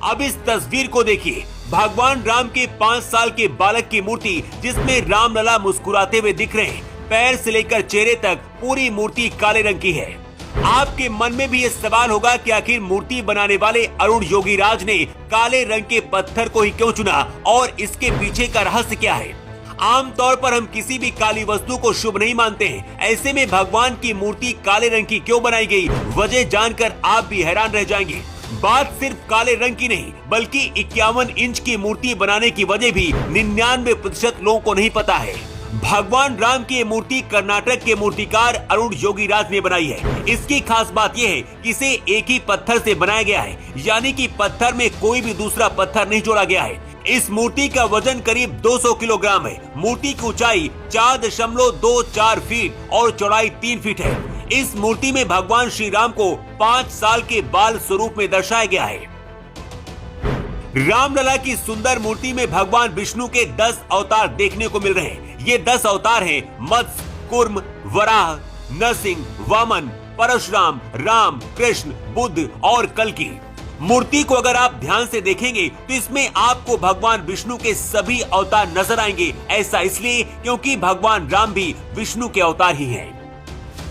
अब इस तस्वीर को देखिए, भगवान राम के 5 साल के बालक की मूर्ति जिसमें रामलला मुस्कुराते हुए दिख रहे हैं। पैर से लेकर चेहरे तक पूरी मूर्ति काले रंग की है। आपके मन में भी ये सवाल होगा कि आखिर मूर्ति बनाने वाले अरुण योगीराज ने काले रंग के पत्थर को ही क्यों चुना और इसके पीछे का रहस्य क्या है। आमतौर पर हम किसी भी काली वस्तु को शुभ नहीं मानते हैं। ऐसे में भगवान की मूर्ति काले रंग की क्यों बनाई गई, वजह जानकर आप भी हैरान रह जाएंगे। बात सिर्फ काले रंग की नहीं, बल्कि 51 इंच की मूर्ति बनाने की वजह भी 99% लोगों को नहीं पता है। भगवान राम की ये मूर्ति कर्नाटक के मूर्तिकार अरुण योगीराज ने बनाई है। इसकी खास बात यह है कि इसे एक ही पत्थर से बनाया गया है, यानी कि पत्थर में कोई भी दूसरा पत्थर नहीं जोड़ा गया है। इस मूर्ति का वजन करीब 200 किलोग्राम है। मूर्ति की ऊंचाई 4.24 फीट और चौड़ाई 3 फीट है। इस मूर्ति में भगवान श्री राम को 5 साल के बाल स्वरूप में दर्शाया गया है। रामलला की सुंदर मूर्ति में भगवान विष्णु के 10 अवतार देखने को मिल रहे हैं। ये 10 अवतार हैं मत्स्य, कूर्म, वराह, नरसिंह, वामन, परशुराम, राम, कृष्ण, बुद्ध और कल्कि। मूर्ति को अगर आप ध्यान से देखेंगे तो इसमें आपको भगवान विष्णु के सभी अवतार नजर आएंगे। ऐसा इसलिए क्योंकि भगवान राम भी विष्णु के अवतार ही हैं।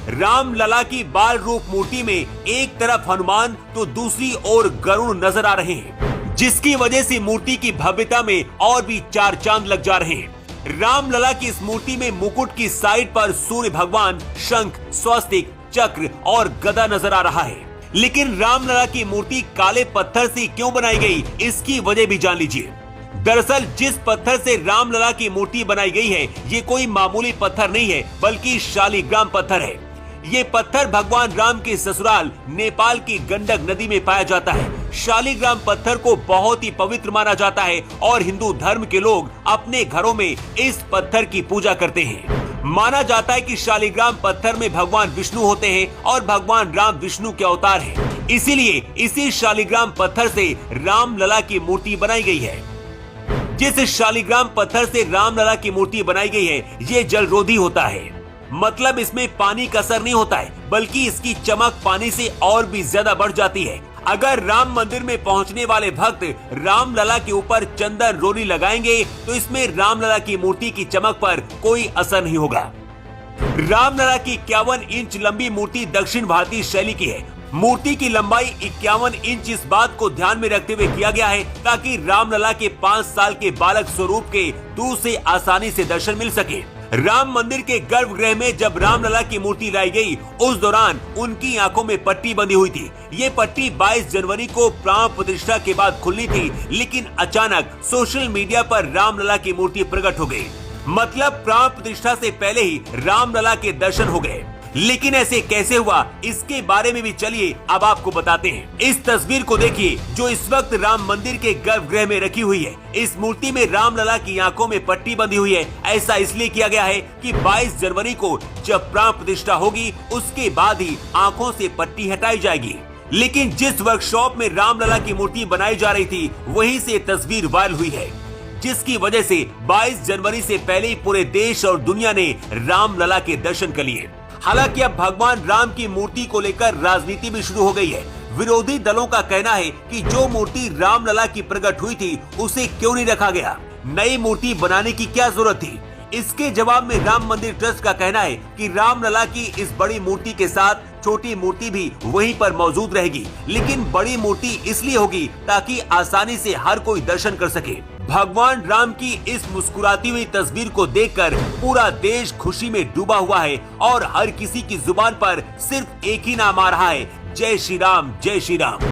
रामलला की बाल रूप मूर्ति में एक तरफ हनुमान तो दूसरी ओर गरुड़ नजर आ रहे हैं, जिसकी वजह से मूर्ति की भव्यता में और भी 4 चांद लग जा रहे हैं। रामलला की इस मूर्ति में मुकुट की साइड पर सूर्य भगवान, शंख, स्वस्तिक, चक्र और गदा नजर आ रहा है। लेकिन रामलला की मूर्ति काले पत्थर से क्यों बनाई गई, इसकी वजह भी जान लीजिए। दरअसल जिस पत्थर से रामलला की मूर्ति बनाई गई है, ये कोई मामूली पत्थर नहीं है, बल्कि शालिग्राम पत्थर है। ये पत्थर भगवान राम के ससुराल नेपाल की गंडक नदी में पाया जाता है। शालिग्राम पत्थर को बहुत ही पवित्र माना जाता है और हिंदू धर्म के लोग अपने घरों में इस पत्थर की पूजा करते हैं। माना जाता है कि शालिग्राम पत्थर में भगवान विष्णु होते हैं और भगवान राम विष्णु के अवतार हैं। इसीलिए इसी शालिग्राम पत्थर से रामलला की मूर्ति बनाई गई है। जिस शालिग्राम पत्थर से रामलला की मूर्ति बनाई गई है, ये जलरोधी होता है। मतलब इसमें पानी का असर नहीं होता है, बल्कि इसकी चमक पानी से और भी ज्यादा बढ़ जाती है। अगर राम मंदिर में पहुंचने वाले भक्त रामलला के ऊपर चंदन रोली लगाएंगे तो इसमें रामलला की मूर्ति की चमक पर कोई असर नहीं होगा। रामलला की 51 इंच लंबी मूर्ति दक्षिण भारतीय शैली की है। मूर्ति की लंबाई 51 इंच इस बात को ध्यान में रखते हुए किया गया है ताकि रामलला के 5 साल के बालक स्वरूप के दूर से आसानी से दर्शन मिल सके। राम मंदिर के गर्भगृह में जब रामलला की मूर्ति लाई गई, उस दौरान उनकी आंखों में पट्टी बंधी हुई थी। ये पट्टी 22 जनवरी को प्राण प्रतिष्ठा के बाद खुलनी थी, लेकिन अचानक सोशल मीडिया पर रामलला की मूर्ति प्रकट हो गई। मतलब प्राण प्रतिष्ठा से पहले ही रामलला के दर्शन हो गए। लेकिन ऐसे कैसे हुआ, इसके बारे में भी चलिए अब आपको बताते हैं। इस तस्वीर को देखिए जो इस वक्त राम मंदिर के गर्भगृह में रखी हुई है। इस मूर्ति में रामलला की आंखों में पट्टी बंधी हुई है। ऐसा इसलिए किया गया है कि 22 जनवरी को जब प्राण प्रतिष्ठा होगी, उसके बाद ही आंखों से पट्टी हटाई जाएगी। लेकिन जिस वर्कशॉप में रामलला की मूर्ति बनाई जा रही थी, वहीं से तस्वीर वायरल हुई है, जिसकी वजह से 22 जनवरी से पहले ही पूरे देश और दुनिया ने रामलला के दर्शन कर लिए। हालांकि अब भगवान राम की मूर्ति को लेकर राजनीति भी शुरू हो गई है। विरोधी दलों का कहना है कि जो मूर्ति रामलला की प्रकट हुई थी, उसे क्यों नहीं रखा गया, नई मूर्ति बनाने की क्या जरूरत थी। इसके जवाब में राम मंदिर ट्रस्ट का कहना है कि रामलला की इस बड़ी मूर्ति के साथ छोटी मूर्ति भी वहीं पर मौजूद रहेगी, लेकिन बड़ी मूर्ति इसलिए होगी ताकि आसानी से हर कोई दर्शन कर सके। भगवान राम की इस मुस्कुराती हुई तस्वीर को देखकर पूरा देश खुशी में डूबा हुआ है और हर किसी की जुबान पर सिर्फ एक ही नाम आ रहा है, जय श्री राम, जय श्री राम।